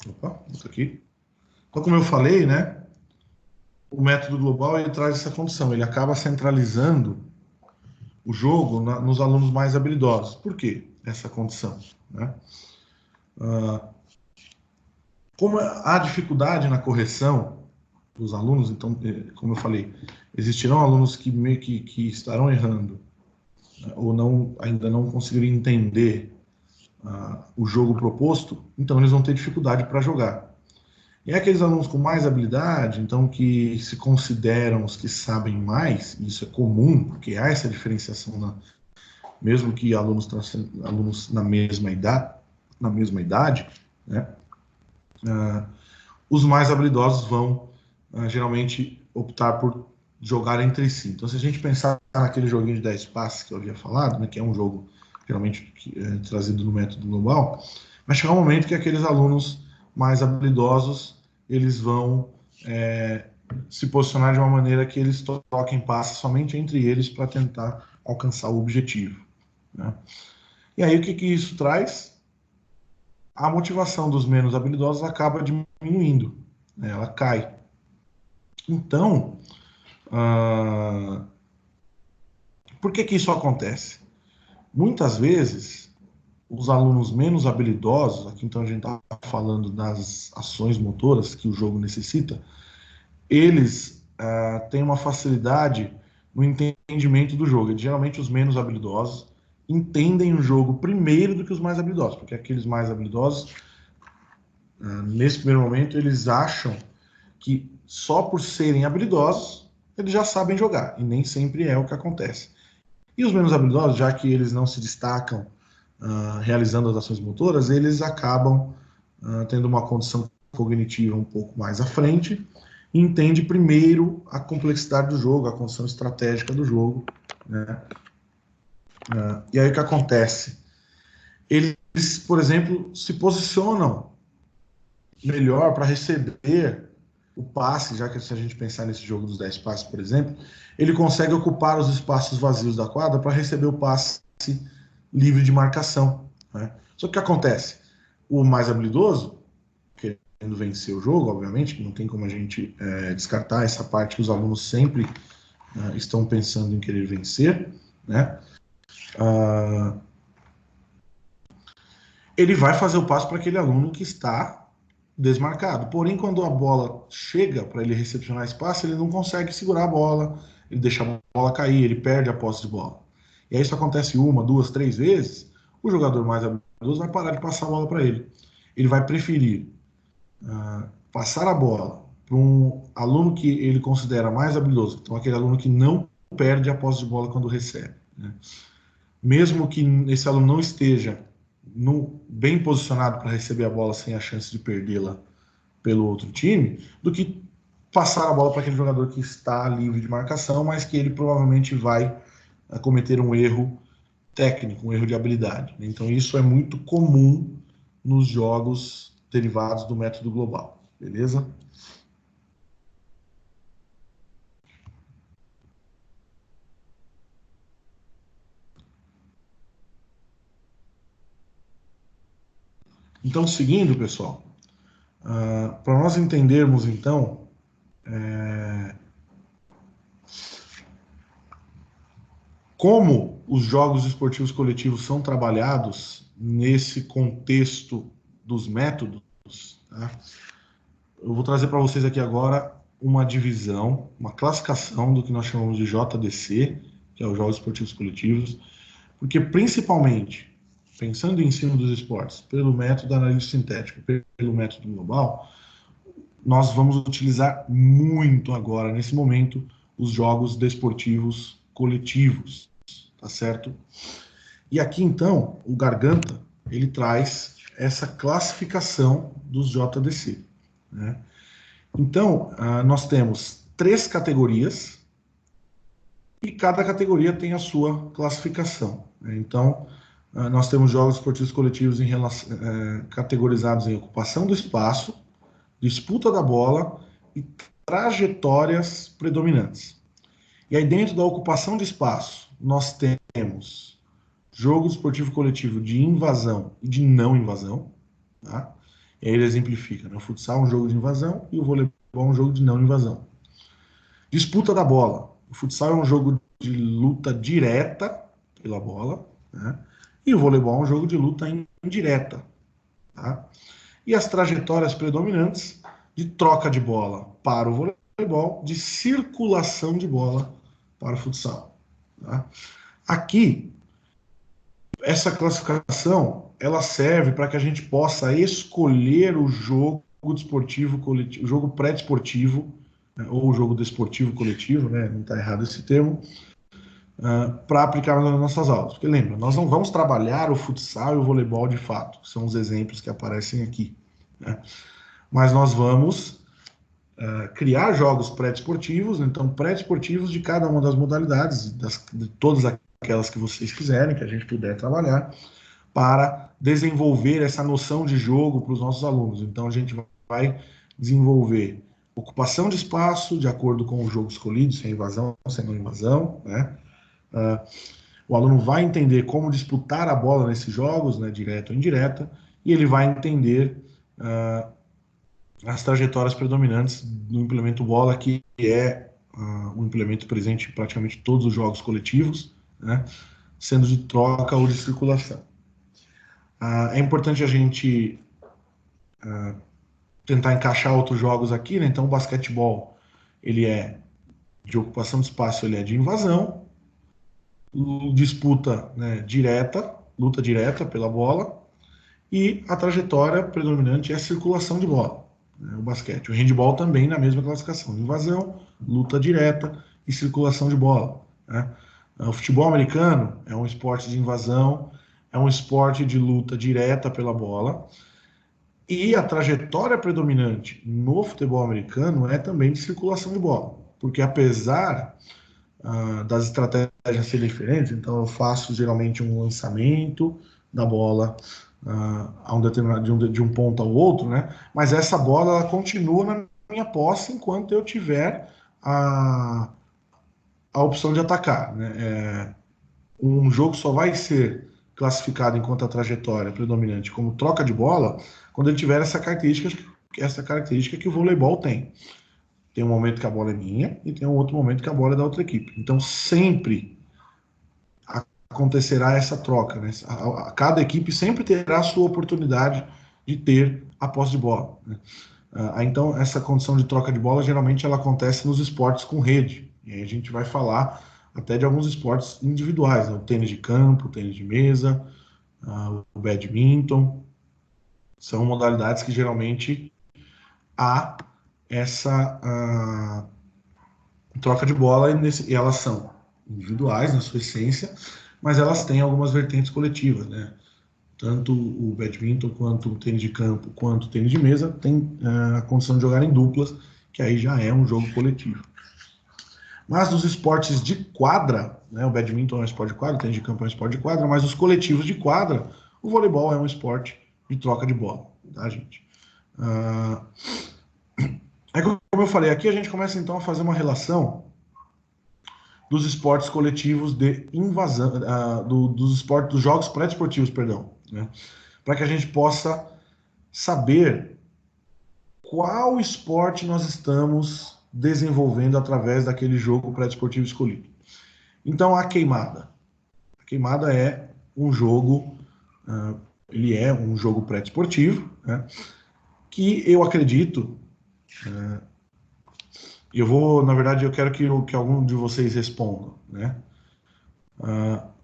Opa, isso aqui. Então, como eu falei, né, o método global ele traz essa condição, ele acaba centralizando o jogo nos alunos mais habilidosos. Por quê? Essa condição, né? Como há dificuldade na correção dos alunos, então, como eu falei, existirão alunos que meio que estarão errando, né, ou ainda não conseguirem entender o jogo proposto, então eles vão ter dificuldade para jogar. E aqueles alunos com mais habilidade, então que se consideram os que sabem mais, e isso é comum, porque há essa diferenciação, mesmo que alunos na mesma idade, né? Os mais habilidosos vão geralmente optar por jogar entre si. Então, se a gente pensar naquele joguinho de 10 passes que eu havia falado, né, que é um jogo geralmente trazido no método global, vai chegar um momento que aqueles alunos mais habilidosos eles vão se posicionar de uma maneira que eles troquem passes somente entre eles para tentar alcançar o objetivo, né? E aí o que isso traz? A motivação dos menos habilidosos acaba diminuindo, né? Ela cai. Então, por que isso acontece? Muitas vezes, os alunos menos habilidosos, aqui então a gente está falando das ações motoras que o jogo necessita, eles têm uma facilidade no entendimento do jogo. E, geralmente, os menos habilidosos entendem o jogo primeiro do que os mais habilidosos, porque aqueles mais habilidosos, nesse primeiro momento, eles acham que só por serem habilidosos, eles já sabem jogar, e nem sempre é o que acontece. E os menos habilidosos, já que eles não se destacam realizando as ações motoras, eles acabam tendo uma condição cognitiva um pouco mais à frente e entende primeiro a complexidade do jogo, a condição estratégica do jogo, né? E aí o que acontece? Eles, por exemplo, se posicionam melhor para receber o passe, já que se a gente pensar nesse jogo dos 10 passes, por exemplo, ele consegue ocupar os espaços vazios da quadra para receber o passe livre de marcação, né? Só que o que acontece? O mais habilidoso, querendo vencer o jogo, obviamente, não tem como a gente descartar essa parte que os alunos sempre estão pensando em querer vencer, né? Ele vai fazer o passo para aquele aluno que está desmarcado. Porém, quando a bola chega para ele recepcionar esse passe, ele não consegue segurar a bola, ele deixa a bola cair, ele perde a posse de bola. E aí isso acontece uma, duas, três vezes, o jogador mais habilidoso vai parar de passar a bola para ele. Ele vai preferir passar a bola para um aluno que ele considera mais habilidoso, então aquele aluno que não perde a posse de bola quando recebe, né? Mesmo que esse aluno não esteja bem posicionado para receber a bola sem a chance de perdê-la pelo outro time, do que passar a bola para aquele jogador que está livre de marcação, mas que ele provavelmente vai cometer um erro técnico, um erro de habilidade. Então isso é muito comum nos jogos derivados do método global, beleza? Então, seguindo, pessoal, para nós entendermos, então, como os jogos esportivos coletivos são trabalhados nesse contexto dos métodos, tá? Eu vou trazer para vocês aqui agora uma divisão, uma classificação do que nós chamamos de JDC, que é os Jogos Esportivos Coletivos, porque principalmente, pensando em ensino dos esportes, pelo método analítico sintético, pelo método global, nós vamos utilizar muito agora, nesse momento, os jogos desportivos coletivos, tá certo? E aqui, então, o Garganta, ele traz essa classificação dos JDC, né? Então, nós temos 3 categorias e cada categoria tem a sua classificação, né? Então, nós temos jogos esportivos coletivos categorizados em ocupação do espaço, disputa da bola e trajetórias predominantes. E aí, dentro da ocupação de espaço, nós temos jogo esportivo coletivo de invasão e de não invasão, tá? E aí ele exemplifica, né? O futsal é um jogo de invasão e o voleibol é um jogo de não invasão. Disputa da bola. O futsal é um jogo de luta direta pela bola, né? E o voleibol é um jogo de luta indireta, tá? E as trajetórias predominantes de troca de bola para o voleibol, de circulação de bola para o futsal, tá? Aqui, essa classificação, ela serve para que a gente possa escolher o jogo desportivo coletivo, o jogo pré-desportivo, né, ou o jogo desportivo coletivo, né, não está errado esse termo, para aplicar nas nossas aulas. Porque lembra, nós não vamos trabalhar o futsal e o voleibol de fato, que são os exemplos que aparecem aqui, né? Mas nós vamos criar jogos pré-desportivos, então pré-desportivos de cada uma das modalidades, de todas aquelas que vocês quiserem, que a gente puder trabalhar, para desenvolver essa noção de jogo para os nossos alunos. Então a gente vai desenvolver ocupação de espaço de acordo com o jogo escolhido, sem invasão, sem não invasão, né? O aluno vai entender como disputar a bola nesses jogos, né, direta ou indireta, e ele vai entender as trajetórias predominantes do implemento bola, que é um implemento presente em praticamente todos os jogos coletivos, né, sendo de troca ou de circulação. É importante a gente tentar encaixar outros jogos aqui, né? Então, o basquetebol, ele é de ocupação de espaço, ele é de invasão, disputa, né, direta, luta direta pela bola, e a trajetória predominante é a circulação de bola, né, o basquete. O handball também na mesma classificação, invasão, luta direta e circulação de bola, né? O futebol americano é um esporte de invasão, é um esporte de luta direta pela bola, e a trajetória predominante no futebol americano é também de circulação de bola, porque apesar das estratégias serem diferentes, então eu faço geralmente um lançamento da bola a um determinado de um ponto ao outro, né? Mas essa bola ela continua na minha posse enquanto eu tiver a opção de atacar, né? Um jogo só vai ser classificado enquanto a trajetória predominante como troca de bola quando ele tiver essa característica que o voleibol tem. Tem um momento que a bola é minha e tem um outro momento que a bola é da outra equipe. Então sempre acontecerá essa troca, né? Cada equipe sempre terá a sua oportunidade de ter a posse de bola, né? Então essa condição de troca de bola geralmente ela acontece nos esportes com rede. E aí a gente vai falar até de alguns esportes individuais, né? O tênis de campo, o tênis de mesa, o badminton, são modalidades que geralmente há essa troca de bola e elas são individuais na sua essência, mas elas têm algumas vertentes coletivas, né? Tanto o badminton, quanto o tênis de campo, quanto o tênis de mesa tem a condição de jogar em duplas, que aí já é um jogo coletivo. Mas nos esportes de quadra, né, o badminton é um esporte de quadra, o tênis de campo é um esporte de quadra, mas os coletivos de quadra, o voleibol é um esporte de troca de bola, tá, gente? Como eu falei, aqui a gente começa então a fazer uma relação dos esportes coletivos de invasão, dos jogos pré-desportivos, perdão, né? Para que a gente possa saber qual esporte nós estamos desenvolvendo através daquele jogo pré-desportivo escolhido. Então, a queimada. A queimada é um jogo, ele é um jogo pré-desportivo, né, que eu acredito, na verdade, eu quero que algum de vocês respondam, né?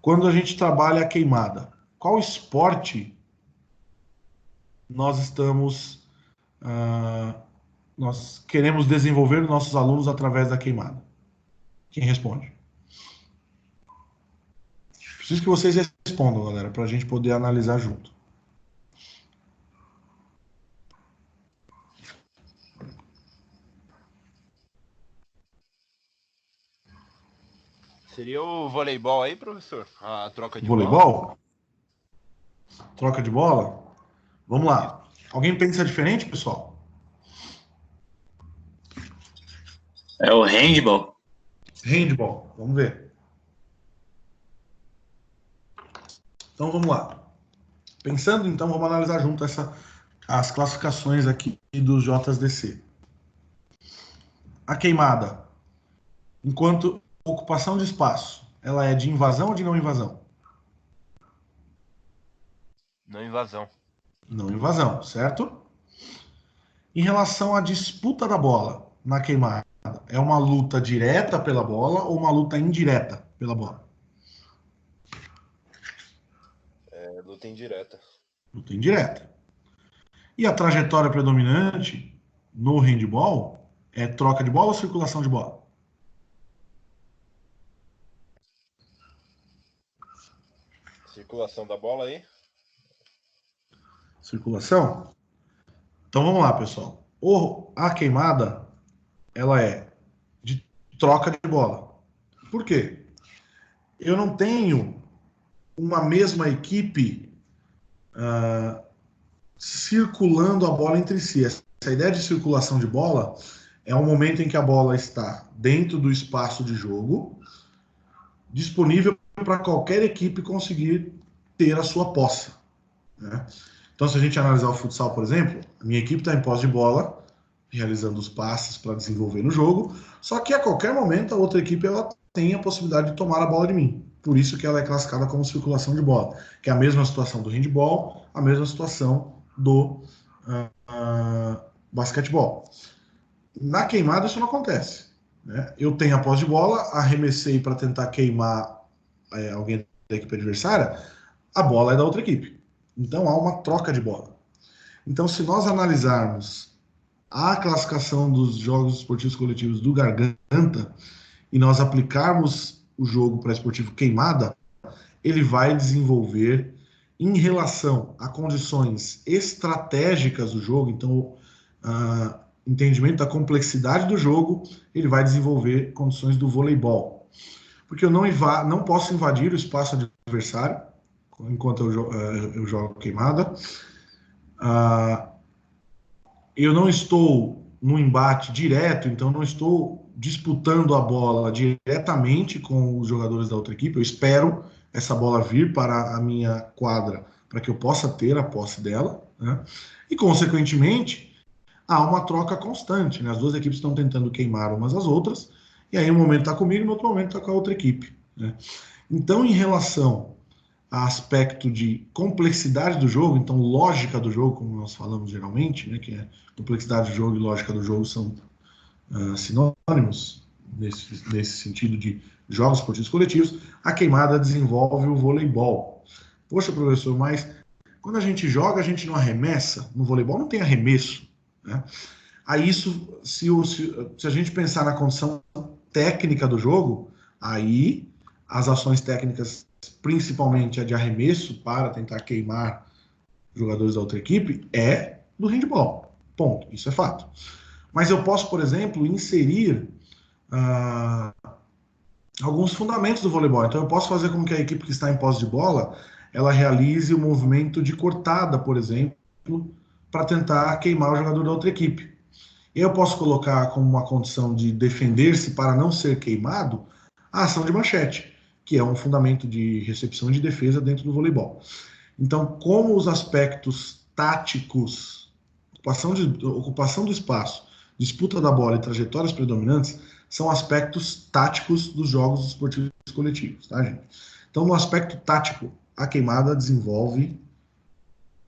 Quando a gente trabalha a queimada, qual esporte nós estamos, nós queremos desenvolver os nossos alunos através da queimada? Quem responde? Preciso que vocês respondam, galera, para a gente poder analisar junto. Seria o voleibol aí, professor? A troca de Voleibol? bola? Troca de bola? Vamos lá. Alguém pensa diferente, pessoal? É o handball. Handball, vamos ver. Então vamos lá. Pensando, então, vamos analisar junto as classificações aqui dos JSDC. A queimada, enquanto ocupação de espaço, ela é de invasão ou de não invasão? Não invasão. Não invasão, certo? Em relação à disputa da bola na queimada, é uma luta direta pela bola ou uma luta indireta pela bola? É luta indireta. Luta indireta. E a trajetória predominante no handball é troca de bola ou circulação de bola? Circulação da bola aí. Circulação? Então vamos lá, pessoal. A queimada, ela é de troca de bola. Por quê? Eu não tenho uma mesma equipe circulando a bola entre si. Essa ideia de circulação de bola é um momento em que a bola está dentro do espaço de jogo, disponível para qualquer equipe conseguir ter a sua posse, né? Então, se a gente analisar o futsal, por exemplo, a minha equipe está em posse de bola, realizando os passes para desenvolver no jogo, só que a qualquer momento a outra equipe ela tem a possibilidade de tomar a bola de mim. Por isso que ela é classificada como circulação de bola, que é a mesma situação do handball, a mesma situação do basquetebol. Na queimada isso não acontece, né? Eu tenho a posse de bola, arremessei para tentar queimar alguém da equipe adversária, a bola é da outra equipe. Então há uma troca de bola. Então, se nós analisarmos a classificação dos jogos esportivos coletivos do Garganta e nós aplicarmos o jogo para esportivo queimada, ele vai desenvolver em relação a condições estratégicas do jogo, então, entendimento da complexidade do jogo, ele vai desenvolver condições do voleibol. Porque eu não posso invadir o espaço adversário enquanto eu jogo queimada. Eu não estou no embate direto, então não estou disputando a bola diretamente com os jogadores da outra equipe. Eu espero essa bola vir para a minha quadra para que eu possa ter a posse dela, né? E, consequentemente, há uma troca constante, né? As duas equipes estão tentando queimar umas às outras, e aí um momento está comigo, no outro momento está com a outra equipe, né? Então, em relação a aspecto de complexidade do jogo, então lógica do jogo, como nós falamos geralmente, né, que é complexidade do jogo e lógica do jogo são sinônimos nesse sentido de jogos esportivos coletivos, a queimada desenvolve o voleibol. Poxa, professor, mas quando a gente joga, a gente não arremessa? No voleibol não tem arremesso, né? Aí isso, se a gente pensar na condição técnica do jogo, aí as ações técnicas, principalmente a de arremesso para tentar queimar jogadores da outra equipe, é do handball. Ponto. Isso é fato. Mas eu posso, por exemplo, inserir alguns fundamentos do voleibol. Então eu posso fazer com que a equipe que está em posse de bola, ela realize o movimento de cortada, por exemplo, para tentar queimar o jogador da outra equipe. Eu posso colocar como uma condição de defender-se para não ser queimado a ação de manchete, que é um fundamento de recepção e de defesa dentro do voleibol. Então, como os aspectos táticos, ocupação do espaço, disputa da bola e trajetórias predominantes, são aspectos táticos dos jogos esportivos coletivos, tá, gente? Então, no aspecto tático, a queimada desenvolve,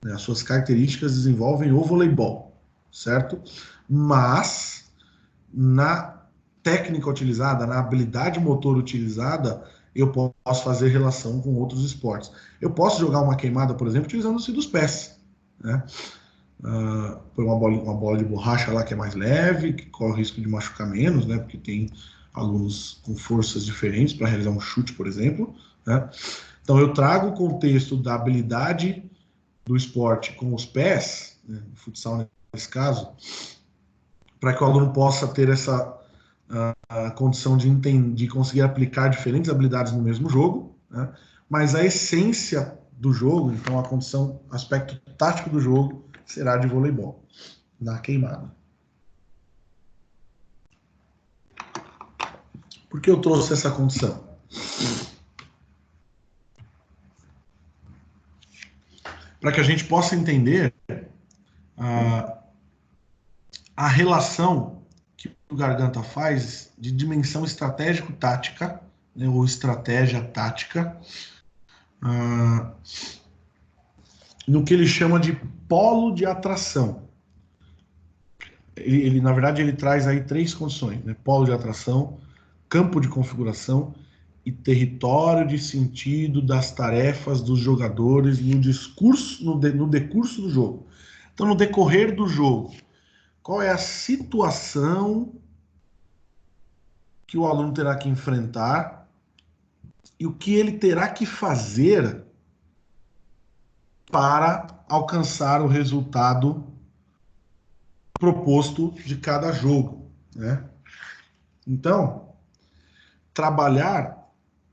né, as suas características desenvolvem o voleibol, certo? Mas na técnica utilizada, na habilidade motor utilizada, eu posso fazer relação com outros esportes. Eu posso jogar uma queimada, por exemplo, utilizando-se dos pés, né? Põe uma bola de borracha lá que é mais leve, que corre o risco de machucar menos, né? Porque tem alunos com forças diferentes para realizar um chute, por exemplo, né? Então eu trago o contexto da habilidade do esporte com os pés, né, o futsal nesse caso, para que o aluno possa ter essa a condição de conseguir aplicar diferentes habilidades no mesmo jogo, né? Mas a essência do jogo, então a condição, aspecto tático do jogo, será de voleibol, na queimada. Por que eu trouxe essa condição? Para que a gente possa entender A relação que o Garganta faz de dimensão estratégico-tática, né, ou estratégia tática, no que ele chama de polo de atração. Na verdade, ele traz aí 3 condições, né? Polo de atração, campo de configuração e território de sentido das tarefas dos jogadores no decurso do jogo. Então, no decorrer do jogo, qual é a situação que o aluno terá que enfrentar e o que ele terá que fazer para alcançar o resultado proposto de cada jogo, né? Então, trabalhar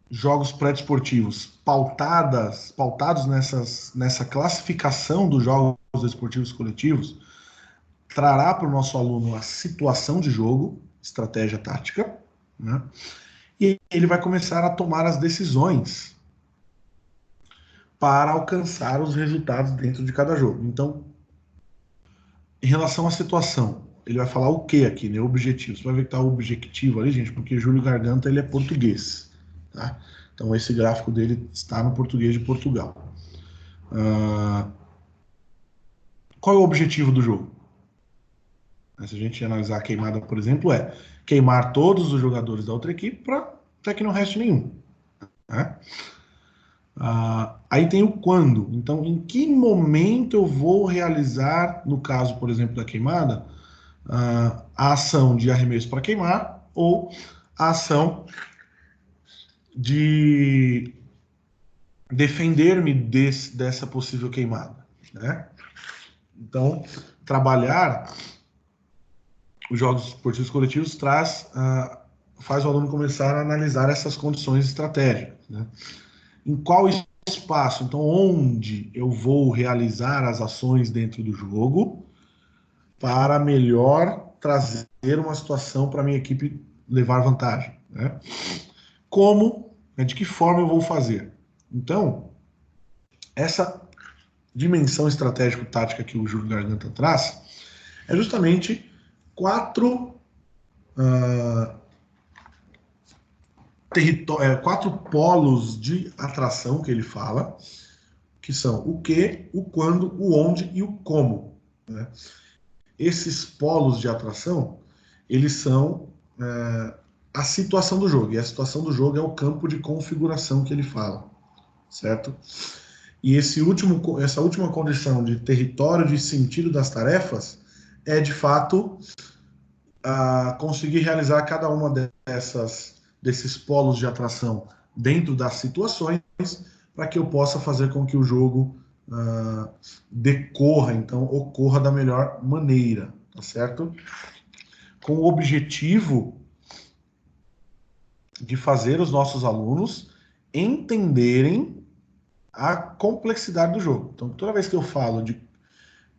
jogos pré-desportivos pautados nessa classificação dos jogos desportivos coletivos trará para o nosso aluno a situação de jogo, estratégia tática, né? E ele vai começar a tomar as decisões para alcançar os resultados dentro de cada jogo. Então, em relação à situação, ele vai falar o que aqui, né? Objetivo. Você vai ver que tá o objetivo ali, gente, porque Júlio Garganta ele é português, tá? Então esse gráfico dele está no português de Portugal. Qual é o objetivo do jogo? Se a gente analisar a queimada, por exemplo, é queimar todos os jogadores da outra equipe para que não reste nenhum, né? Aí tem o quando. Então, em que momento eu vou realizar, no caso, por exemplo, da queimada, a ação de arremesso para queimar ou a ação de defender-me dessa possível queimada, né? Então, trabalhar os jogos esportivos coletivos faz o aluno começar a analisar essas condições estratégicas, né? Em qual espaço, então, onde eu vou realizar as ações dentro do jogo para melhor trazer uma situação para a minha equipe levar vantagem, né? Como, né, de que forma eu vou fazer? Então, essa dimensão estratégico-tática que o Júlio Garganta traz é justamente 4 polos de atração que ele fala, que são o que, o quando, o onde e o como, né? Esses polos de atração, eles são a situação do jogo, e a situação do jogo é o campo de configuração que ele fala, certo? E essa última condição de território de sentido das tarefas é, de fato, conseguir realizar cada uma desses polos de atração dentro das situações para que eu possa fazer com que o jogo decorra, então, ocorra da melhor maneira, tá certo? Com o objetivo de fazer os nossos alunos entenderem a complexidade do jogo. Então, toda vez que eu falo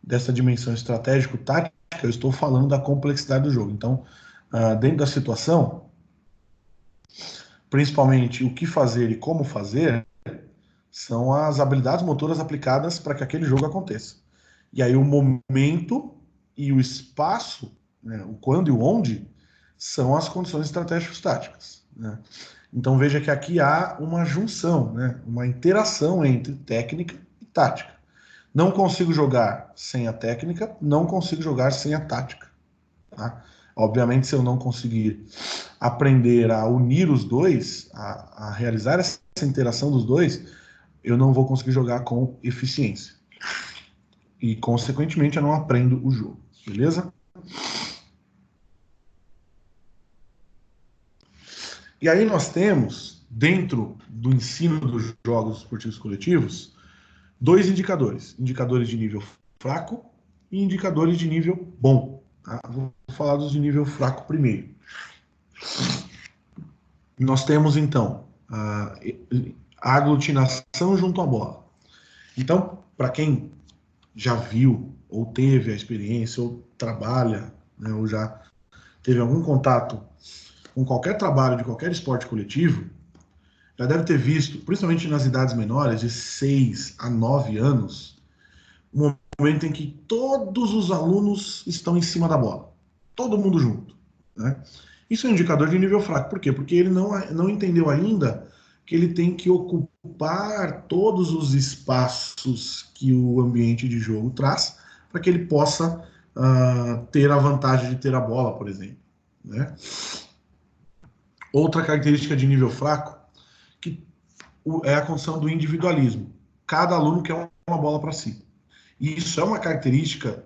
dessa dimensão estratégico-tática, eu estou falando da complexidade do jogo. Então, dentro da situação, principalmente o que fazer e como fazer, são as habilidades motoras aplicadas para que aquele jogo aconteça. E aí o momento e o espaço, né, o quando e o onde, são as condições estratégicas táticas, né? Então veja que aqui há uma junção, né, uma interação entre técnica e tática. Não consigo jogar sem a técnica, não consigo jogar sem a tática, tá? Obviamente, se eu não conseguir aprender a unir os dois, a realizar essa interação dos dois, eu não vou conseguir jogar com eficiência. E, consequentemente, eu não aprendo o jogo. Beleza? E aí nós temos, dentro do ensino dos jogos esportivos coletivos, 2 indicadores. Indicadores de nível fraco e indicadores de nível bom. Tá? Vou falar dos de nível fraco primeiro. Nós temos, então, a aglutinação junto à bola. Então, para quem já viu, ou teve a experiência, ou trabalha, né, ou já teve algum contato com qualquer trabalho de qualquer esporte coletivo, já deve ter visto, principalmente nas idades menores, de 6 a 9 anos, um momento em que todos os alunos estão em cima da bola, todo mundo junto, né? Isso é um indicador de nível fraco. Por quê? Porque ele não entendeu ainda que ele tem que ocupar todos os espaços que o ambiente de jogo traz para que ele possa ter a vantagem de ter a bola, por exemplo, né? Outra característica de nível fraco é a condição do individualismo. Cada aluno quer uma bola para si. E isso é uma característica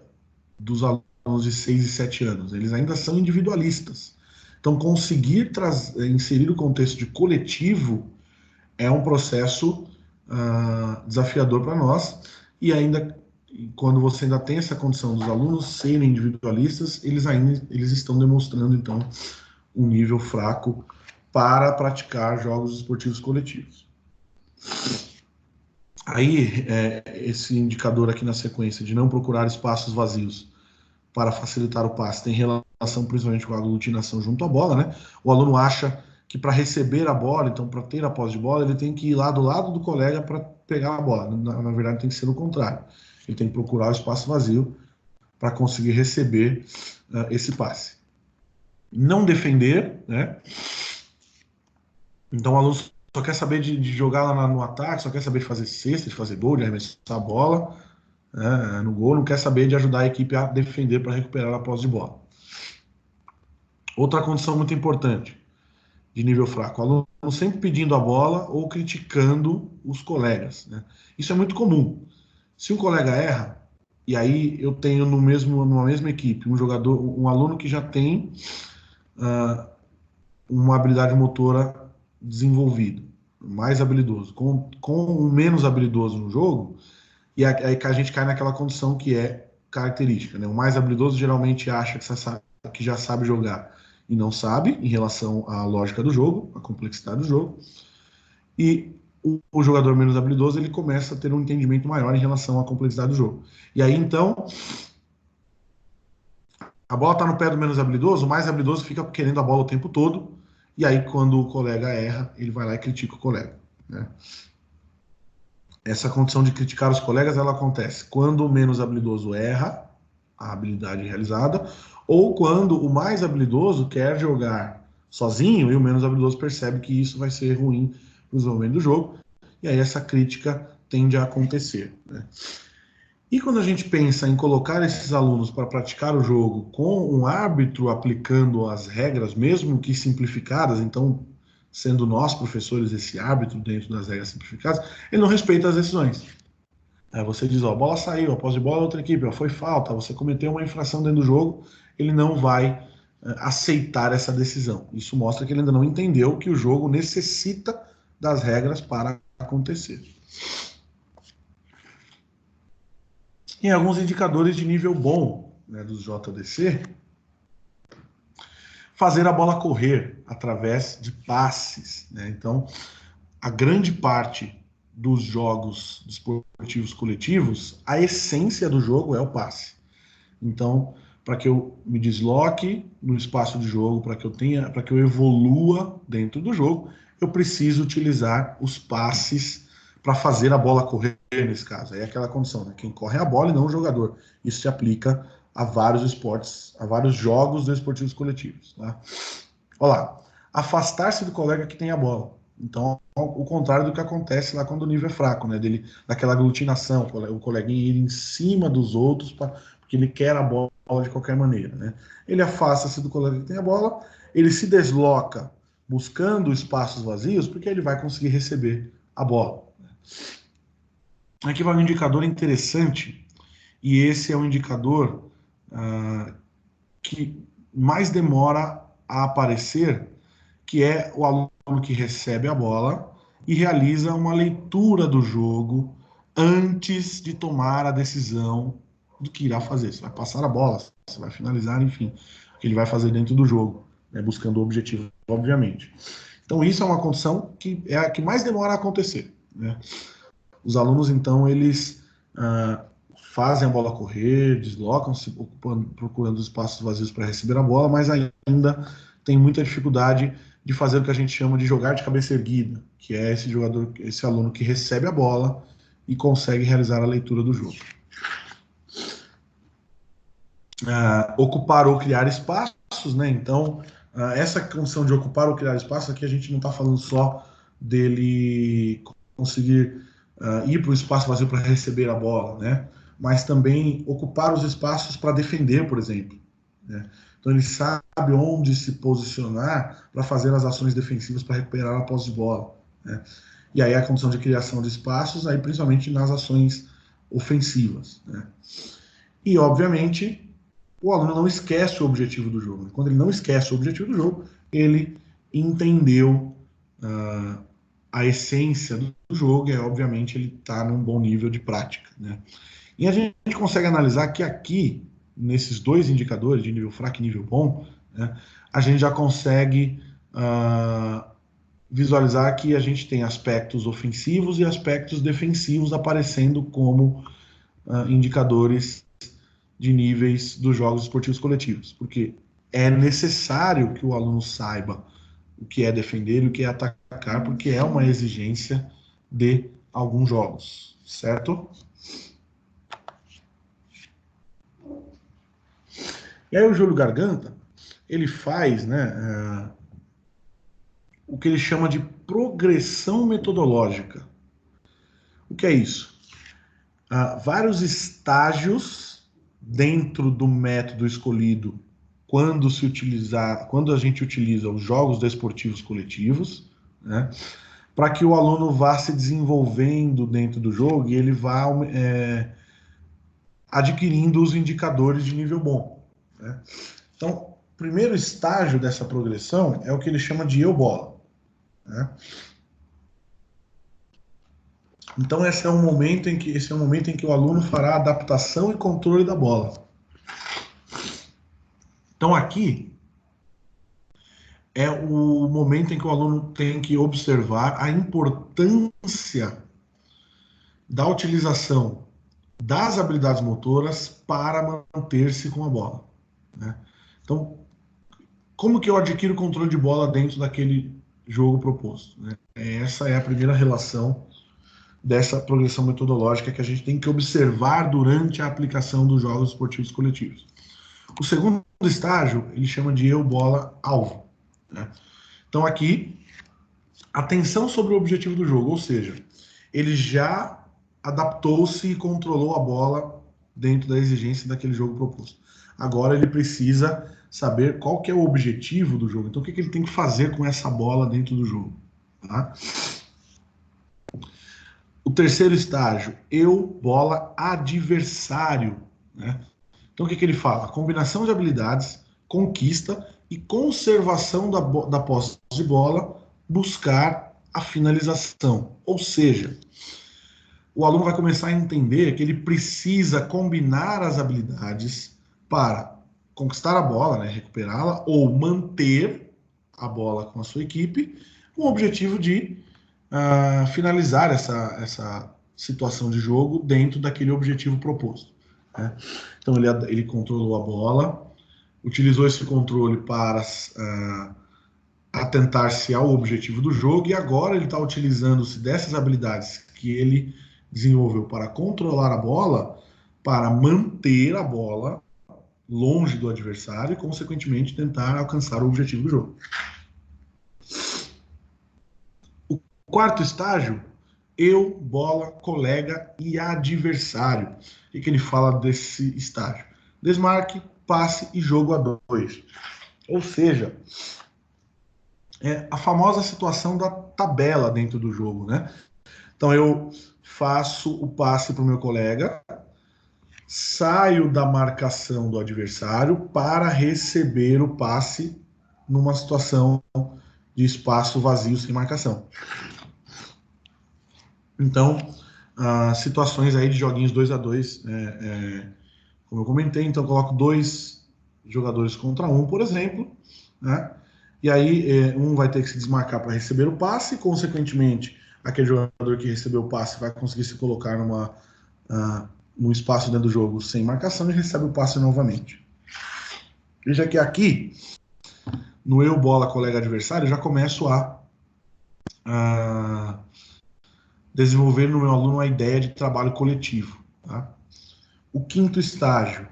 dos alunos de 6 e 7 anos. Eles ainda são individualistas. Então, conseguir inserir o contexto de coletivo é um processo desafiador para nós. E ainda, quando você ainda tem essa condição dos alunos serem individualistas, eles estão demonstrando, então, um nível fraco para praticar jogos esportivos coletivos. Aí, esse indicador aqui na sequência de não procurar espaços vazios para facilitar o passe tem relação principalmente com a aglutinação junto à bola, né? O aluno acha que para receber a bola, então para ter a posse de bola, ele tem que ir lá do lado do colega para pegar a bola. Na verdade, tem que ser o contrário. Ele tem que procurar o espaço vazio para conseguir receber esse passe. Não defender, né? Então o aluno só quer saber de jogar lá no ataque, só quer saber de fazer cesta, de fazer gol, de arremessar a bola no gol, não quer saber de ajudar a equipe a defender para recuperar a posse de bola. Outra condição muito importante de nível fraco, o aluno sempre pedindo a bola ou criticando os colegas, né? Isso é muito comum. Se um colega erra, e aí eu tenho numa mesma equipe um aluno que já tem uma habilidade motora desenvolvida, mais habilidoso, com um menos habilidoso no jogo, e aí a gente cai naquela condição que é característica, né? O mais habilidoso geralmente acha que já sabe jogar e não sabe em relação à lógica do jogo, à complexidade do jogo, e o jogador menos habilidoso ele começa a ter um entendimento maior em relação à complexidade do jogo. E aí então a bola está no pé do menos habilidoso, o mais habilidoso fica querendo a bola o tempo todo, e aí quando o colega erra, ele vai lá e critica o colega, né? Essa condição de criticar os colegas, ela acontece quando o menos habilidoso erra a habilidade realizada, ou quando o mais habilidoso quer jogar sozinho e o menos habilidoso percebe que isso vai ser ruim para o desenvolvimento do jogo, e aí essa crítica tende a acontecer, né? E quando a gente pensa em colocar esses alunos para praticar o jogo com um árbitro aplicando as regras, mesmo que simplificadas, então sendo nós, professores, esse árbitro dentro das regras simplificadas, ele não respeita as decisões. Aí você diz, ó, a bola saiu, a posse de bola é outra equipe, ó, foi falta, você cometeu uma infração dentro do jogo, ele não vai aceitar essa decisão. Isso mostra que ele ainda não entendeu que o jogo necessita das regras para acontecer. Em alguns indicadores de nível bom, né, dos JDC, fazer a bola correr através de passes, né? Então, a grande parte dos jogos esportivos coletivos, a essência do jogo é o passe. Então, para que eu me desloque no espaço de jogo, para que eu evolua dentro do jogo, eu preciso utilizar os passes para fazer a bola correr, nesse caso. Aí é aquela condição, né? Quem corre é a bola e não o jogador. Isso se aplica a vários esportes, a vários jogos esportivos coletivos, tá? Olha lá, afastar-se do colega que tem a bola. Então, o contrário do que acontece lá quando o nível é fraco, né? Daquela aglutinação, o coleguinha ir em cima dos outros porque ele quer a bola de qualquer maneira, né? Ele afasta-se do colega que tem a bola, ele se desloca buscando espaços vazios, porque ele vai conseguir receber a bola. Aqui vai um indicador interessante, e esse é um indicador que mais demora a aparecer, que é o aluno que recebe a bola e realiza uma leitura do jogo antes de tomar a decisão do que irá fazer. Você vai passar a bola, você vai finalizar, enfim, o que ele vai fazer dentro do jogo, né, buscando o objetivo, obviamente. Então, isso é uma condição que é a que mais demora a acontecer, né? Os alunos, então, eles fazem a bola correr, deslocam-se, procurando espaços vazios para receber a bola, mas ainda tem muita dificuldade de fazer o que a gente chama de jogar de cabeça erguida, que é esse aluno que recebe a bola e consegue realizar a leitura do jogo. ocupar ou criar espaços, né? Então, essa condição de ocupar ou criar espaços, aqui a gente não está falando só dele conseguir ir para o espaço vazio para receber a bola, né? Mas também ocupar os espaços para defender, por exemplo, né? Então ele sabe onde se posicionar para fazer as ações defensivas para recuperar a posse de bola, né? E aí a condição de criação de espaços, aí principalmente nas ações ofensivas, né? E obviamente o aluno não esquece o objetivo do jogo. Quando ele não esquece o objetivo do jogo, ele entendeu a essência do jogo e, obviamente, ele está num bom nível de prática, né? E a gente consegue analisar que aqui, nesses dois indicadores, de nível fraco e nível bom, né, a gente já consegue visualizar que a gente tem aspectos ofensivos e aspectos defensivos aparecendo como indicadores de níveis dos jogos esportivos coletivos, porque é necessário que o aluno saiba o que é defender e o que é atacar, porque é uma exigência de alguns jogos, certo? E aí o Júlio Garganta, ele faz, né, o que ele chama de progressão metodológica. O que é isso? Vários estágios dentro do método escolhido quando a gente utiliza os jogos desportivos coletivos, né, para que o aluno vá se desenvolvendo dentro do jogo e ele vá adquirindo os indicadores de nível bom, né? Então, o primeiro estágio dessa progressão é o que ele chama de eu-bola, né? Então, esse é o momento em que o aluno fará adaptação e controle da bola. Então, aqui é o momento em que o aluno tem que observar a importância da utilização das habilidades motoras para manter-se com a bola, né? Então, como que eu adquiro controle de bola dentro daquele jogo proposto, né? Essa é a primeira relação dessa progressão metodológica que a gente tem que observar durante a aplicação dos jogos esportivos coletivos. O segundo estágio, ele chama de eu-bola-alvo, né? Então aqui, atenção sobre o objetivo do jogo, ou seja, ele já adaptou-se e controlou a bola dentro da exigência daquele jogo proposto. Agora ele precisa saber qual que é o objetivo do jogo. Então o que ele tem que fazer com essa bola dentro do jogo, tá? O terceiro estágio, bola, adversário, né? Então o que ele fala? Combinação de habilidades, conquista e conservação da posse de bola, buscar a finalização. Ou seja, o aluno vai começar a entender que ele precisa combinar as habilidades para conquistar a bola, né, recuperá-la, ou manter a bola com a sua equipe, com o objetivo de finalizar essa situação de jogo dentro daquele objetivo proposto, né? Então ele controlou a bola, utilizou esse controle para atentar-se ao objetivo do jogo e agora ele está utilizando-se dessas habilidades que ele desenvolveu para controlar a bola, para manter a bola longe do adversário e, consequentemente, tentar alcançar o objetivo do jogo. O quarto estágio, bola, colega e adversário. O que ele fala desse estágio? Desmarque, passe e jogo a dois. Ou seja, é a famosa situação da tabela dentro do jogo, né? Então eu faço o passe para o meu colega, saio da marcação do adversário para receber o passe numa situação de espaço vazio sem marcação. Então, situações aí de joguinhos 2-2, como eu comentei, então eu coloco 2 jogadores contra 1, por exemplo, né? E aí um vai ter que se desmarcar para receber o passe, consequentemente, aquele jogador que recebeu o passe vai conseguir se colocar num espaço dentro do jogo sem marcação e recebe o passe novamente. Veja que aqui, no eu, bola, colega, adversário, eu já começo a desenvolver no meu aluno a ideia de trabalho coletivo, tá? O quinto estágio,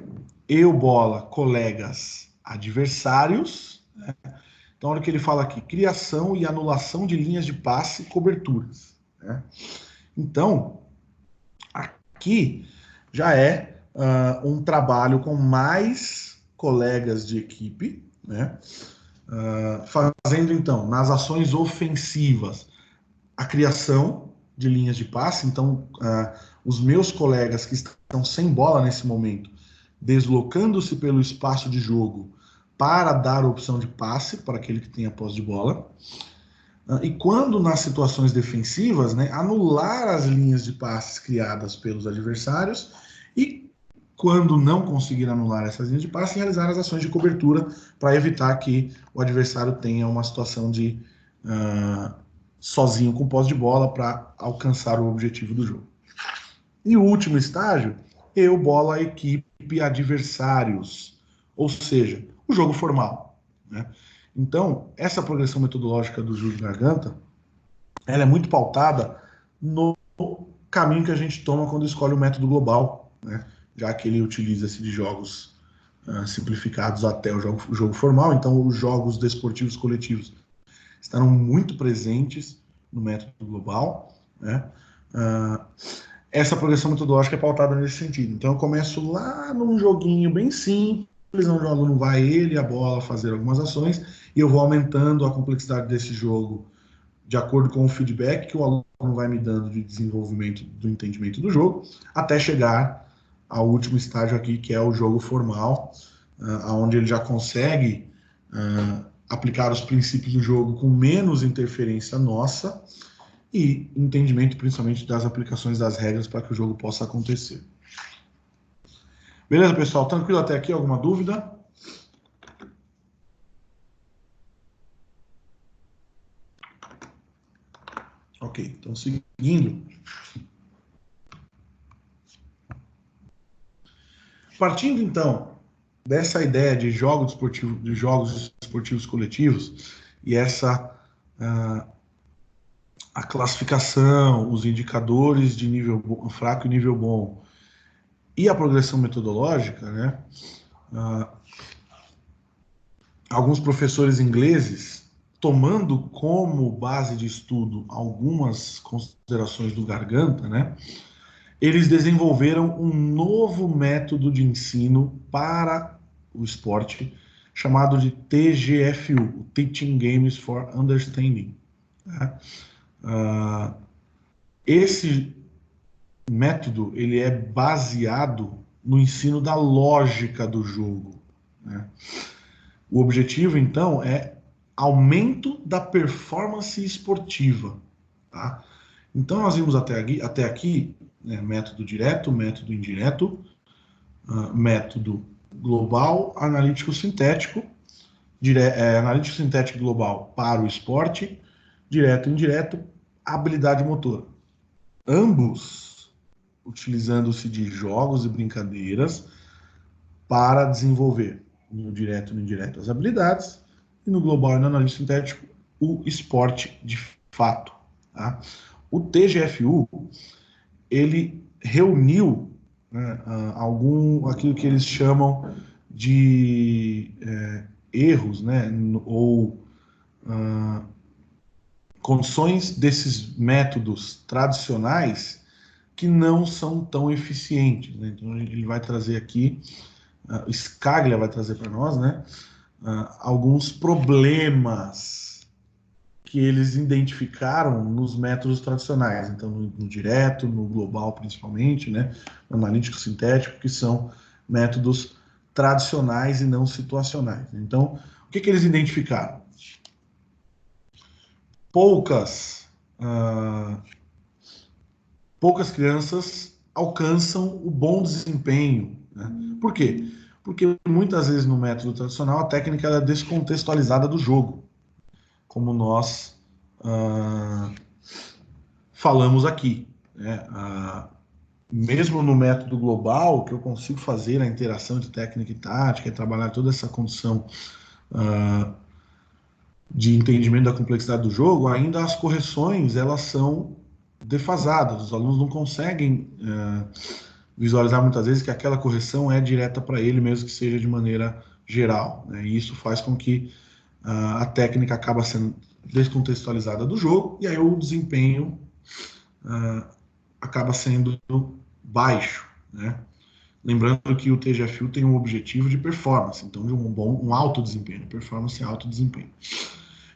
eu, bola, colegas, adversários, né? Então, olha o que ele fala aqui: criação e anulação de linhas de passe e coberturas, né? Então, aqui já é um trabalho com mais colegas de equipe, né? Fazendo, então, nas ações ofensivas, a criação de linhas de passe. Então, os meus colegas que estão sem bola nesse momento, deslocando-se pelo espaço de jogo para dar a opção de passe para aquele que tem a posse de bola. E quando nas situações defensivas, né, anular as linhas de passes criadas pelos adversários e, quando não conseguir anular essas linhas de passe, realizar as ações de cobertura para evitar que o adversário tenha uma situação de sozinho com posse de bola para alcançar o objetivo do jogo. E o último estágio, eu, bola, equipe, adversários, ou seja, o jogo formal, né? Então, essa progressão metodológica do Júlio Garganta, ela é muito pautada no caminho que a gente toma quando escolhe o método global, né? Já que ele utiliza-se de jogos simplificados até o jogo formal. Então, os jogos desportivos coletivos estarão muito presentes no método global, né? Essa progressão metodológica é pautada nesse sentido. Então, eu começo lá num joguinho bem simples, onde o aluno vai, ele e a bola, fazer algumas ações, e eu vou aumentando a complexidade desse jogo de acordo com o feedback que o aluno vai me dando de desenvolvimento do entendimento do jogo, até chegar ao último estágio aqui, que é o jogo formal, onde ele já consegue aplicar os princípios do jogo com menos interferência nossa e entendimento principalmente das aplicações das regras para que o jogo possa acontecer. Beleza, pessoal? Tranquilo até aqui? Alguma dúvida? Ok, então seguindo. Partindo então dessa ideia de jogos esportivos coletivos e essa a classificação, os indicadores de nível fraco e nível bom e a progressão metodológica, né? Alguns professores ingleses, tomando como base de estudo algumas considerações do Garganta, né? Eles desenvolveram um novo método de ensino para o esporte, chamado de TGFU, Teaching Games for Understanding. Né? Esse método ele é baseado no ensino da lógica do jogo, né? O objetivo, então, é aumento da performance esportiva. Tá? Então, nós vimos até aqui né, método direto, método indireto, método global, analítico sintético, analítico sintético global para o esporte, direto e indireto, habilidade motora. Ambos utilizando-se de jogos e brincadeiras para desenvolver no direto e no indireto as habilidades e no global e no analítico sintético o esporte de fato. Tá? O TGFU ele reuniu né, aquilo que eles chamam de erros, né, ou condições desses métodos tradicionais que não são tão eficientes. Né? Então ele vai trazer aqui, Scaglia vai trazer para nós, né, alguns problemas que eles identificaram nos métodos tradicionais, então no direto, no global principalmente, né, no analítico sintético, que são métodos tradicionais e não situacionais. Então, o que eles identificaram? Poucas crianças alcançam o bom desempenho. Né? Por quê? Porque muitas vezes no método tradicional a técnica é descontextualizada do jogo, como nós falamos aqui. Né? Mesmo no método global, que eu consigo fazer a interação de técnica e tática, e trabalhar toda essa condição de entendimento da complexidade do jogo, ainda as correções elas são defasadas. Os alunos não conseguem visualizar muitas vezes que aquela correção é direta para ele, mesmo que seja de maneira geral, né? E isso faz com que a técnica acaba sendo descontextualizada do jogo, e aí o desempenho acaba sendo baixo, né? Lembrando que o TGFU tem um objetivo de performance, então de um alto desempenho, performance é alto desempenho.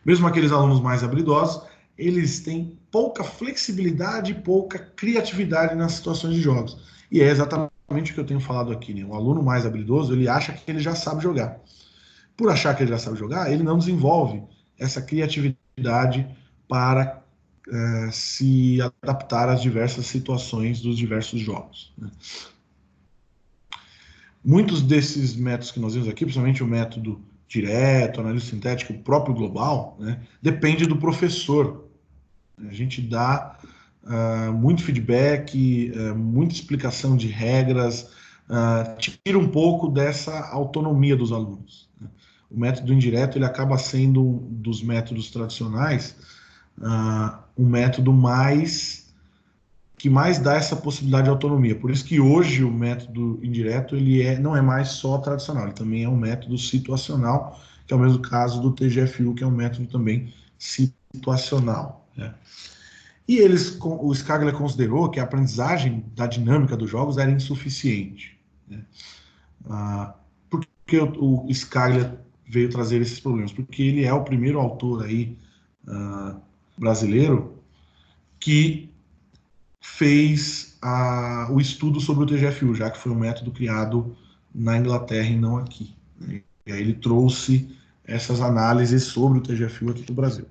Mesmo aqueles alunos mais habilidosos, eles têm pouca flexibilidade e pouca criatividade nas situações de jogos. E é exatamente o que eu tenho falado aqui, né? O aluno mais habilidoso, ele acha que ele já sabe jogar. Por achar que ele já sabe jogar, ele não desenvolve essa criatividade para se adaptar às diversas situações dos diversos jogos, né? Muitos desses métodos que nós vimos aqui, principalmente o método direto, análise sintética, o próprio global, né, depende do professor. A gente dá muito feedback, muita explicação de regras, tira um pouco dessa autonomia dos alunos, né? O método indireto ele acaba sendo, dos métodos tradicionais, um método que mais dá essa possibilidade de autonomia. Por isso que hoje o método indireto não é mais só tradicional, ele também é um método situacional, que é o mesmo caso do TGFU, que é um método também situacional, né? E o Scaglia considerou que a aprendizagem da dinâmica dos jogos era insuficiente, né? Por que o Scaglia veio trazer esses problemas? Porque ele é o primeiro autor aí brasileiro que fez o estudo sobre o TGFU, já que foi um método criado na Inglaterra e não aqui, né? E aí ele trouxe essas análises sobre o TGFU aqui para o Brasil.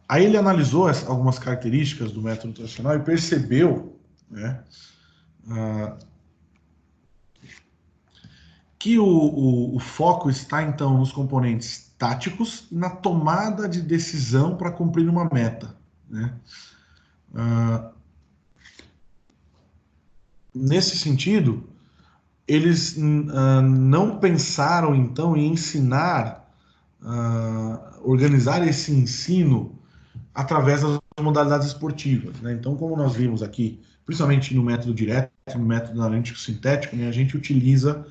Aí ele analisou algumas características do método tradicional e percebeu, né, que o foco está, então, nos componentes táticos e na tomada de decisão para cumprir uma meta, né? Nesse sentido, eles não pensaram, então, em ensinar, organizar esse ensino através das modalidades esportivas, né? Então, como nós vimos aqui, principalmente no método direto, no método analítico sintético, né, a gente utiliza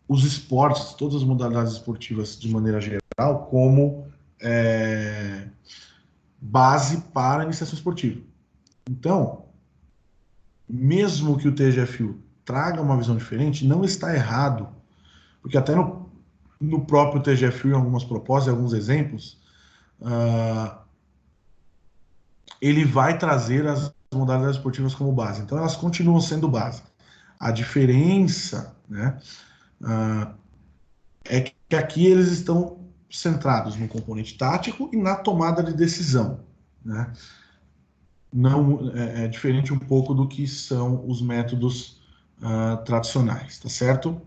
os esportes, todas as modalidades esportivas de maneira geral, como base para a iniciação esportiva. Então, mesmo que o TGFU traga uma visão diferente, não está errado, porque até no próprio TGFU, em algumas propostas, em alguns exemplos, ele vai trazer as modalidades esportivas como base. Então, elas continuam sendo base. A diferença, né, é que aqui eles estão centrados no componente tático e na tomada de decisão, né? Não é diferente um pouco do que são os métodos tradicionais, tá certo?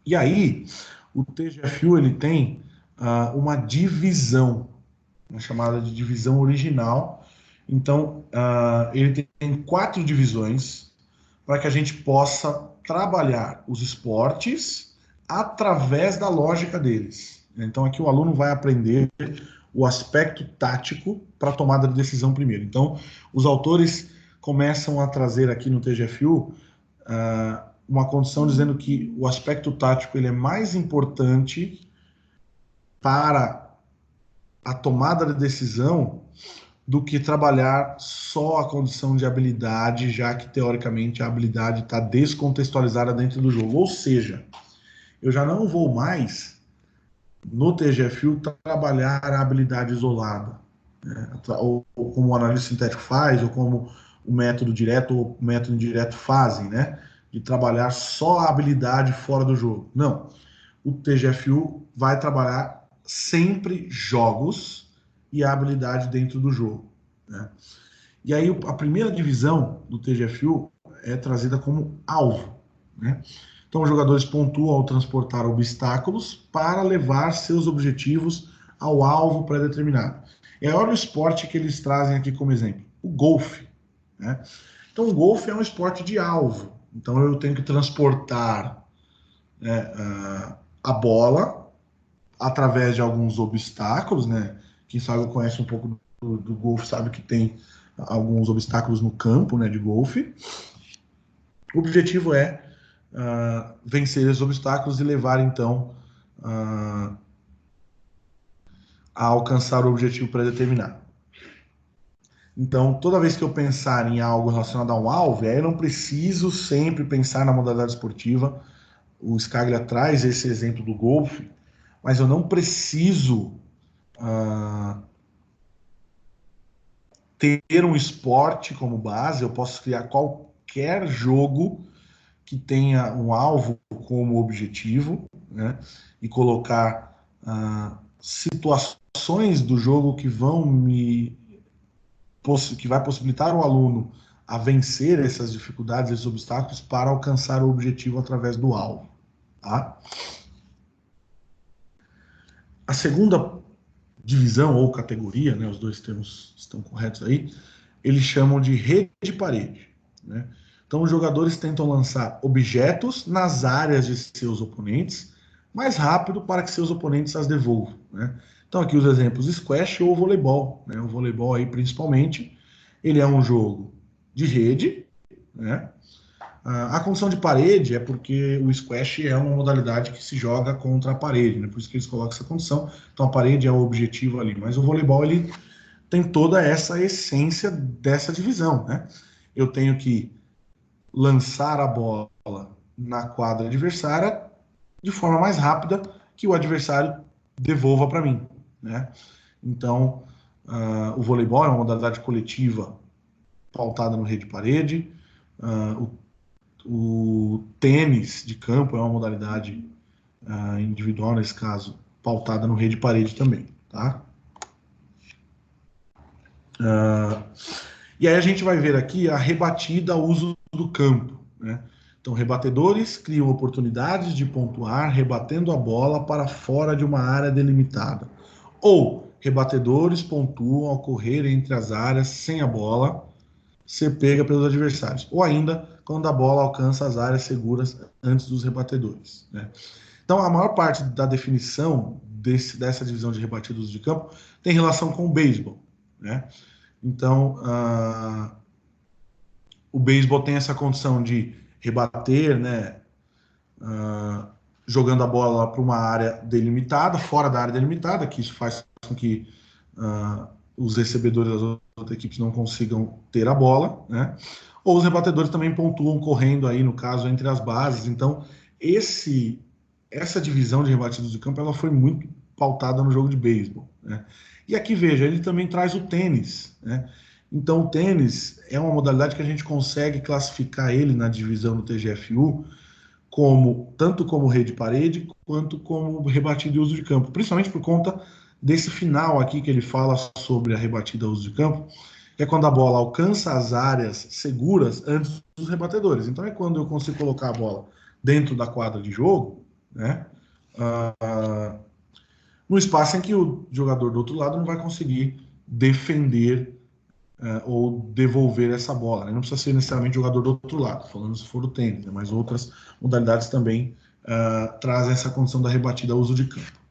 E aí, o TGFU ele tem uma divisão, uma chamada de divisão original. Então, ele tem 4 divisões para que a gente possa trabalhar os esportes através da lógica deles. Então, aqui o aluno vai aprender o aspecto tático para a tomada de decisão primeiro. Então, os autores começam a trazer aqui no TGFU uma condição dizendo que o aspecto tático ele é mais importante para a tomada de decisão do que trabalhar só a condição de habilidade, já que teoricamente a habilidade está descontextualizada dentro do jogo. Ou seja, eu já não vou mais no TGFU trabalhar a habilidade isolada, né? Ou como o analista sintético faz, ou como o método direto ou o método indireto fazem, né? De trabalhar só a habilidade fora do jogo. Não. O TGFU vai trabalhar sempre jogos e a habilidade dentro do jogo, né? E aí a primeira divisão do TGFU é trazida como alvo, né? Então os jogadores pontuam ao transportar obstáculos para levar seus objetivos ao alvo pré-determinado. E olha o esporte que eles trazem aqui como exemplo, o golfe, né? Então o golfe é um esporte de alvo. Então eu tenho que transportar, né, a bola através de alguns obstáculos, né? Quem sabe conhece um pouco do golfe sabe que tem alguns obstáculos no campo, né, de golfe. O objetivo é vencer esses obstáculos e levar, então, a alcançar o objetivo pré-determinado. Então, toda vez que eu pensar em algo relacionado a um alvo, aí eu não preciso sempre pensar na modalidade esportiva. O Scaglia traz esse exemplo do golfe, mas eu não preciso ter um esporte como base. Eu posso criar qualquer jogo que tenha um alvo como objetivo, né, e colocar situações do jogo que vai possibilitar o aluno a vencer essas dificuldades, esses obstáculos, para alcançar o objetivo através do alvo. Tá? A segunda divisão ou categoria, né, os dois termos estão corretos aí, eles chamam de rede-parede. Né? Então, os jogadores tentam lançar objetos nas áreas de seus oponentes mais rápido para que seus oponentes as devolvam. Né? Então, aqui os exemplos: squash ou voleibol. Né? O voleibol aí, principalmente, ele é um jogo de rede, né? A condição de parede é porque o squash é uma modalidade que se joga contra a parede, né? Por isso que eles colocam essa condição. Então a parede é o objetivo ali, mas o voleibol ele tem toda essa essência dessa divisão, né? Eu tenho que lançar a bola na quadra adversária de forma mais rápida que o adversário devolva para mim, né? Então o voleibol é uma modalidade coletiva pautada no rede-parede. O tênis de campo é uma modalidade individual, nesse caso, pautada no rede-parede também. Tá? E aí a gente vai ver aqui a rebatida ao uso do campo. Né? Então, rebatedores criam oportunidades de pontuar rebatendo a bola para fora de uma área delimitada. Ou rebatedores pontuam ao correr entre as áreas sem a bola ser pega pelos adversários. Ou ainda, quando a bola alcança as áreas seguras antes dos rebatedores. Né? Então, a maior parte da definição dessa divisão de rebatidos de campo tem relação com o beisebol. Né? Então, o beisebol tem essa condição de rebater, né, jogando a bola para uma área delimitada, fora da área delimitada, que isso faz com que os recebedores das outras equipes não consigam ter a bola, né? Ou os rebatedores também pontuam correndo aí, no caso, entre as bases. Então, essa divisão de rebatidos de campo ela foi muito pautada no jogo de beisebol. Né? E aqui, veja, ele também traz o tênis. Né? Então, o tênis é uma modalidade que a gente consegue classificar ele na divisão do TGFU tanto como rede-parede, quanto como rebatido e uso de campo, principalmente por conta desse final aqui que ele fala sobre a rebatida e uso de campo, que é quando a bola alcança as áreas seguras antes dos rebatedores. Então é quando eu consigo colocar a bola dentro da quadra de jogo, né, no espaço em que o jogador do outro lado não vai conseguir defender ou devolver essa bola. Né? Não precisa ser necessariamente jogador do outro lado, falando se for o tênis, né? Mas outras modalidades também trazem essa condição da rebatida ao uso de campo.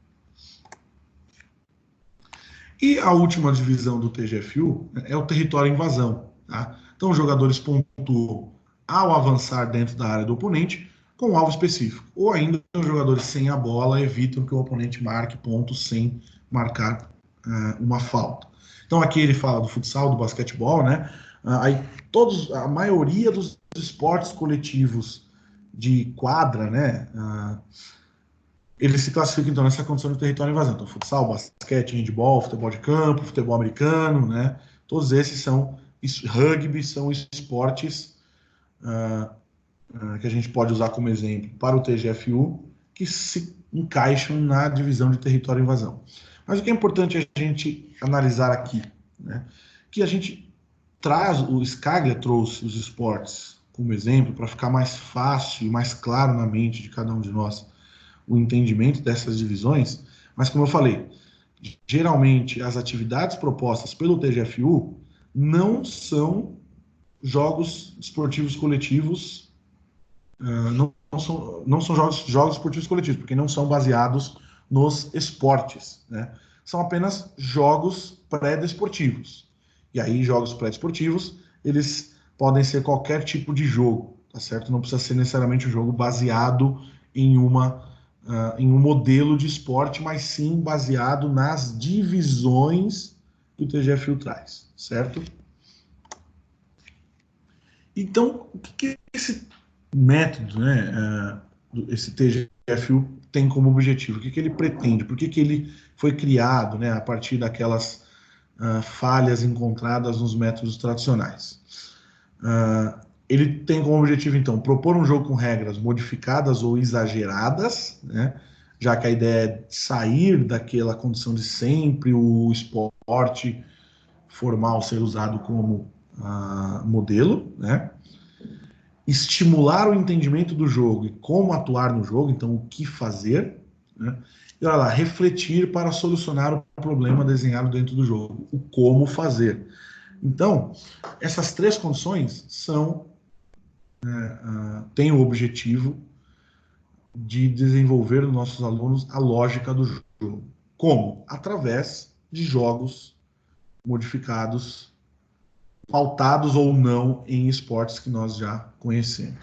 E a última divisão do TGFU é o território invasão. Tá? Então, os jogadores pontuam ao avançar dentro da área do oponente com um alvo específico. Ou ainda, os jogadores sem a bola evitam que o oponente marque pontos sem marcar uma falta. Então, aqui ele fala do futsal, do basquetebol, né? Aí a maioria dos esportes coletivos de quadra, né? Eles se classificam, então, nessa condição de território invasão. Então, futsal, basquete, handebol, futebol de campo, futebol americano, né? Todos esses rugby, são esportes que a gente pode usar como exemplo para o TGFU, que se encaixam na divisão de território invasão. Mas o que é importante a gente analisar aqui, né? Que a gente o Scaglia trouxe os esportes como exemplo para ficar mais fácil e mais claro na mente de cada um de nós o entendimento dessas divisões, mas como eu falei, geralmente as atividades propostas pelo TGFU não são jogos esportivos coletivos, não são jogos esportivos coletivos, porque não são baseados nos esportes, né? são apenas jogos pré-desportivos. E aí, jogos pré-desportivos, eles podem ser qualquer tipo de jogo, tá certo? Não precisa ser necessariamente um jogo baseado em em um modelo de esporte, mas sim baseado nas divisões que o TGFU traz, certo? Então, o que é esse método, né, esse TGFU tem como objetivo? O que ele pretende? Por que ele foi criado, né, a partir daquelas falhas encontradas nos métodos tradicionais? Ele tem como objetivo, então, propor um jogo com regras modificadas ou exageradas, né, já que a ideia é sair daquela condição de sempre o esporte formal ser usado como modelo, né? Estimular o entendimento do jogo e como atuar no jogo, então o que fazer, né? E olha lá, refletir para solucionar o problema desenhado dentro do jogo, o como fazer. Então, essas três condições têm o objetivo de desenvolver nos nossos alunos a lógica do jogo. Como? Através de jogos modificados, pautados ou não em esportes que nós já conhecemos.